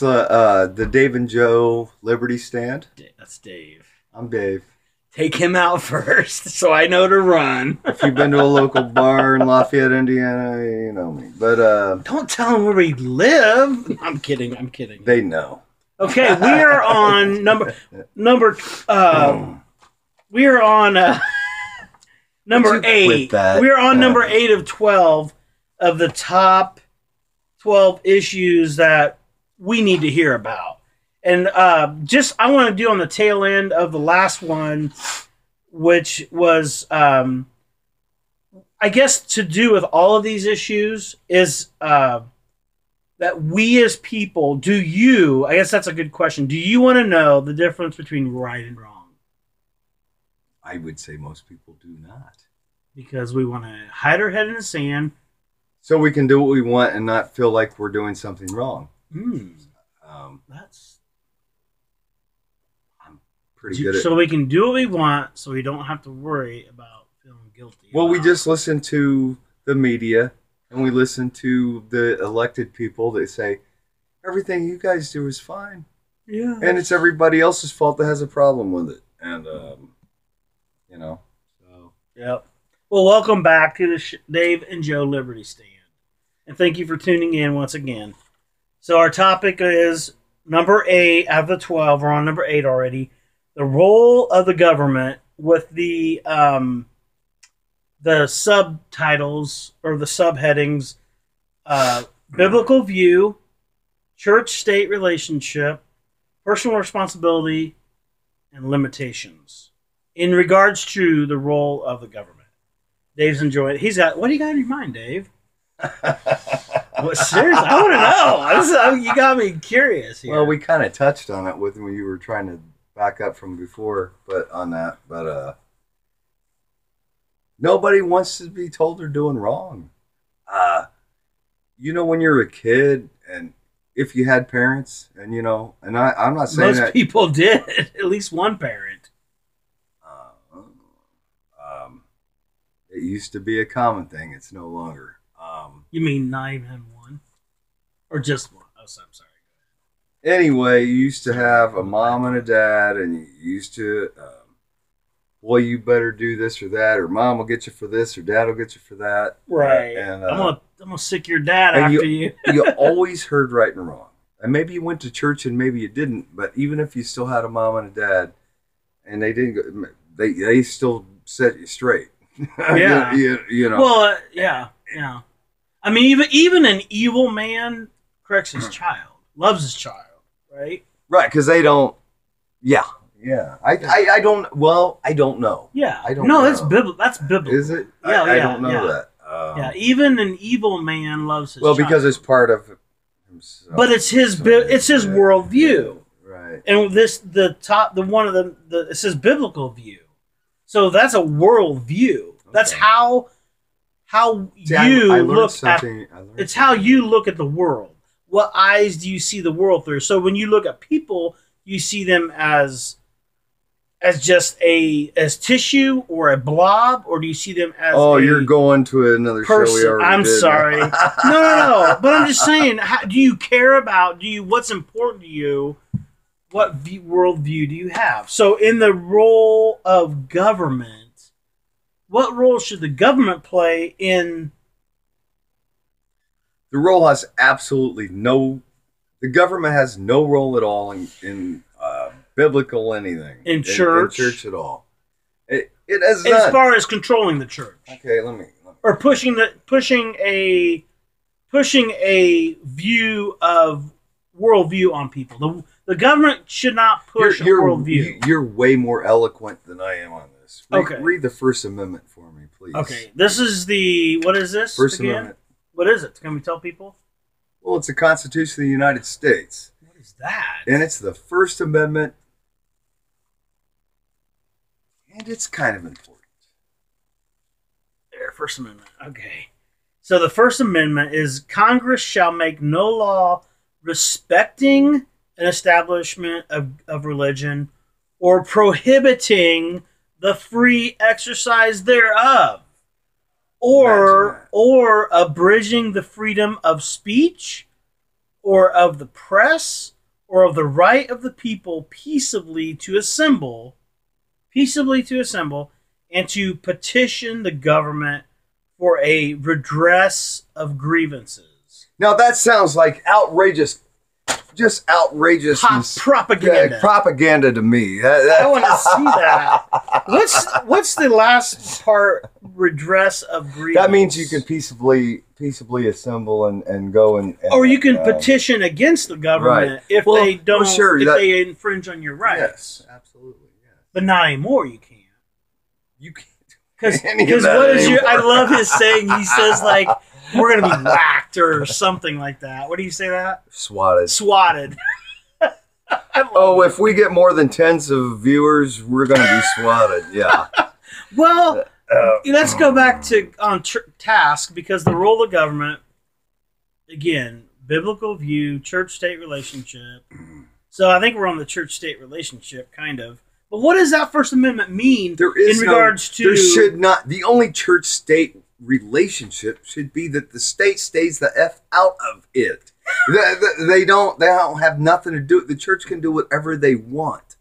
The Dave and Joe Liberty Stand. That's Dave. I'm Dave. Take him out first so I know to run. If you've been to a local bar in Lafayette, Indiana, you know me. But don't tell them where we live. I'm kidding. They know. Okay, we are on number we are on number 8. We are on number 8 of 12 of the top 12 issues that we need to hear about. And I want to do on the tail end of the last one, which was, I guess, to do with all of these issues, is that we as people, I guess that's a good question. Do you want to know the difference between right and wrong? I would say most people do not. Because we want to hide our head in the sand. So we can do what we want and not feel like we're doing something wrong. I'm pretty good at. So we can do what we want, so we don't have to worry about feeling guilty. Well, we just listen to the media and we listen to the elected people that say everything you guys do is fine. Yeah. And it's everybody else's fault that has a problem with it. And So. Yep. Well, welcome back to the Dave and Joe Liberty Stand. And thank you for tuning in once again. So our topic is number 8 out of the 12. We're on number 8 already. The role of the government, with the subtitles or the subheadings, biblical view, church-state relationship, personal responsibility, and limitations in regards to the role of the government. Dave's enjoying it. What do you got in your mind, Dave? What, seriously, I want to know. You got me curious here. Well, we kind of touched on it when you were trying to back up from before, but nobody wants to be told they're doing wrong. When you're a kid, and if you had parents, and I'm not saying most people did, at least one parent. It used to be a common thing. It's no longer. You mean not even one? Or just one? Oh, I'm sorry. Anyway, you used to have a mom and a dad, and you used to, boy, you better do this or that, or mom will get you for this, or dad will get you for that. Right. And I'm gonna sick your dad after you. You always heard right and wrong. And maybe you went to church and maybe you didn't, but even if you still had a mom and a dad, and they didn't go, they still set you straight. Yeah. Well, yeah. I mean, even an evil man corrects his child, loves his child, right? Right, because they don't. Yeah. I don't. Well, I don't know. Yeah. I don't. No, that's biblical. That's biblical. Is it? Yeah. I don't know that. Yeah. Even an evil man loves his. Well, child. because it's part of himself. But it's his. It's his worldview. Right. And it says biblical view. So that's a worldview. Okay. That's how you look at. It's how you look at the world. What eyes do you see the world through? So when you look at people, you see them as just as tissue or a blob, or do you see them as? Oh, you're going to another show we already I'm did. sorry. No. But I'm just saying. Do you care about? What's important to you? What worldview do you have? So in the role of government, what role should the government play in? The role has absolutely no. The government has no role at all in biblical anything. In church at all. It has none. As far as controlling the church. Okay, let me. Or pushing a view of worldview on people. The government should not push a worldview. You're way more eloquent than I am on this. Okay. Read the First Amendment for me, please. Okay. This is what is this? First again? Amendment. What is it? Can we tell people? Well, it's the Constitution of the United States. What is that? And it's the First Amendment. And it's kind of important. There, First Amendment. Okay. So the First Amendment is Congress shall make no law respecting an establishment of religion or prohibiting the free exercise thereof, or abridging the freedom of speech or of the press, or of the right of the people peaceably to assemble, and to petition the government for a redress of grievances. Now that sounds like outrageous, just outrageous propaganda. Propaganda to me. I want to see that. What's the last part? Redress of grievances. That means you can peaceably assemble and go and or you can petition against the government if they don't, they infringe on your rights. Yes, absolutely. Yes. But not anymore. You can't. You can't. Because what is your? I love his saying. He says like, "We're gonna be whacked" or something like that. What do you say that? Swatted. Oh, if we get more than tens of viewers, we're gonna be swatted. Yeah. Well, let's go back to on task, because the role of government, again, biblical view, church-state relationship. So I think we're on the church-state relationship, kind of. But what does that First Amendment mean regards to... There should not... The only church-state relationship should be that the state stays the F out of it. They don't have nothing to do... The church can do whatever they want.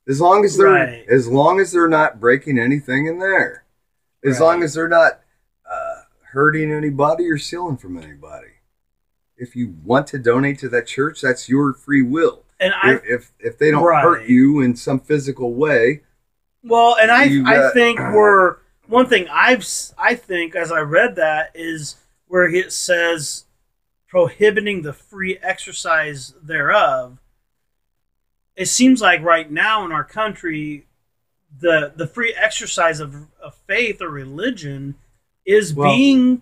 As long as they're not breaking anything in there. As long as they're not hurting anybody or stealing from anybody. If you want to donate to that church, that's your free will. And if they don't hurt you in some physical way, well, and I think one thing I think as I read that is where it says prohibiting the free exercise thereof. It seems like right now in our country, the free exercise of faith or religion is being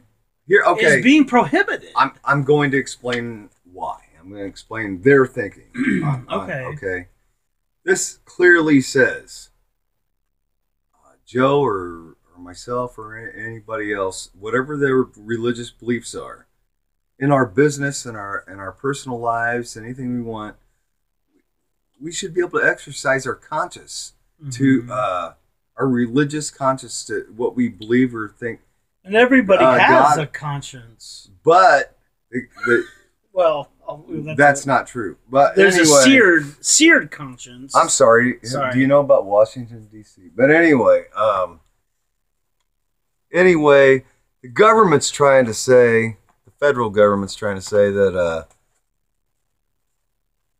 prohibited. I'm going to explain why. I'm going to explain their thinking. Okay. This clearly says Joe or myself or anybody else, whatever their religious beliefs are, in our business and our personal lives, anything we want, we should be able to exercise our conscience to our religious conscience to what we believe or think. And everybody has a conscience, but well. That's not true. But there's a seared conscience. I'm sorry. Do you know about Washington D.C.? But anyway, the government's trying to say, the federal government's trying to say that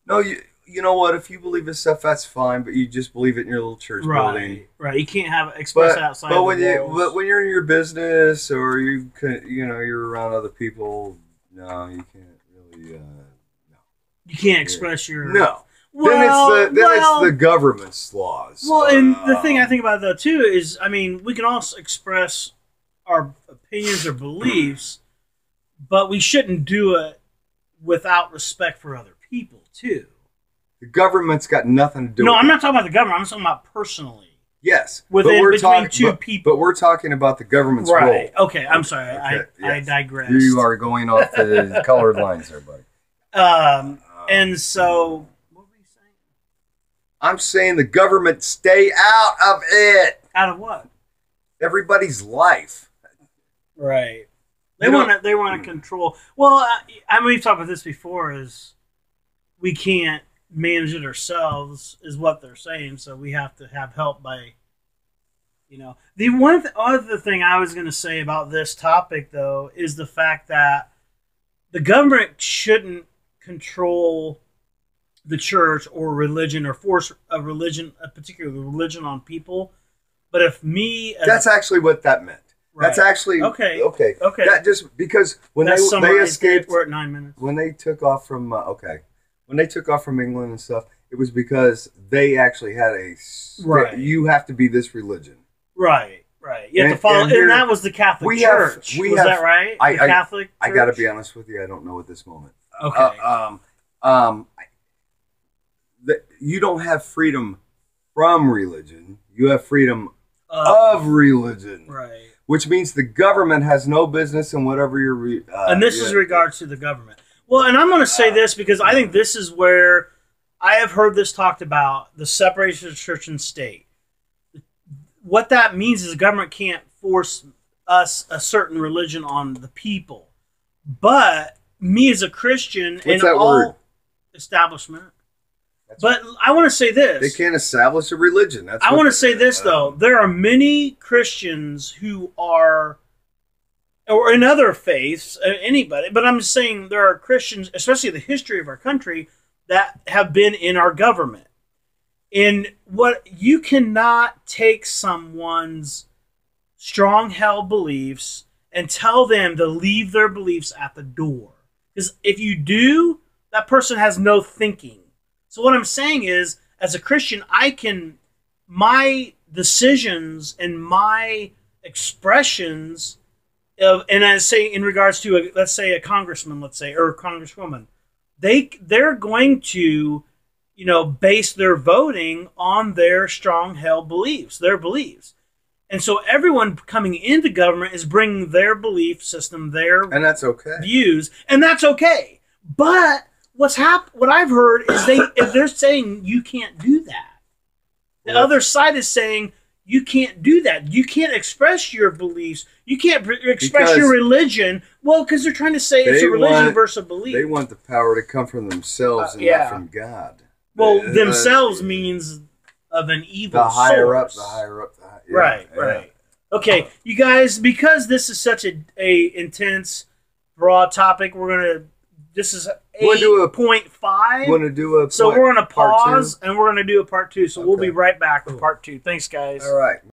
no, you know what? If you believe this stuff, that's fine. But you just believe it in your little church building, right? You can't express outside. But when you're in your business or you're around other people, no, you can't. You can't express your... No. Then it's the government's laws. Well, and the thing I think about though too is, I mean, we can also express our opinions or beliefs, but we shouldn't do it without respect for other people too. The government's got nothing to do with it. No, I'm not talking about the government. I'm talking about personally. Yes. Between two people. But we're talking about the government's role. Okay, I'm sorry. I digress. You are going off the colored lines there, buddy. And so, what were you saying? I'm saying the government stay out of it. Out of what? Everybody's life. Right. They want to control. Well, I mean, we've talked about this before. Is we can't manage it ourselves, is what they're saying. So we have to have help by, The one other thing I was going to say about this topic, though, is the fact that the government shouldn't control the church or religion or force a particular religion on people. But if that's actually what that meant. Right. That's actually okay. That just because when they escaped, we're at 9 minutes. When they took off from England and stuff, it was because they actually had you have to be this religion. Right. You have to follow, and that was the Catholic Church. Was that right? Catholic Church? I got to be honest with you. I don't know at this moment. Okay. You don't have freedom from religion. You have freedom of religion. Right. Which means the government has no business in whatever you're... and this is regards to the government. Well, and I'm going to say this because I think this is where I have heard this talked about, the separation of church and state. What that means is the government can't force us a certain religion on the people. But me as a Christian What's and that all word? Establishment. But I want to say this. They can't establish a religion. I want to say this, though. There are many Christians who are, or in other faiths, anybody, but I'm just saying there are Christians, especially in the history of our country, that have been in our government. And what you cannot take someone's strong-held beliefs and tell them to leave their beliefs at the door. Because if you do, that person has no thinking. So what I'm saying is, as a Christian, my decisions and my expressions of, and I say in regards to, let's say a congressman, or a congresswoman, they're going to, base their voting on their strong-held beliefs, their beliefs. And so everyone coming into government is bringing their belief system, and that's okay. Views, and that's okay. But what I've heard is if they're saying you can't do that. The other side is saying you can't do that. You can't express your beliefs. You can't express your religion. Well, because they're trying to say it's a religion versus a belief. They want the power to come from themselves and not from God. Well, themselves means of an evil the higher source. The higher up. Right. Okay, you guys, because this is such a intense, broad topic, this is 8.5. Want to do a so we're going to pause and we're going to do a part 2. So we'll be right back with part 2. Thanks, guys. All right.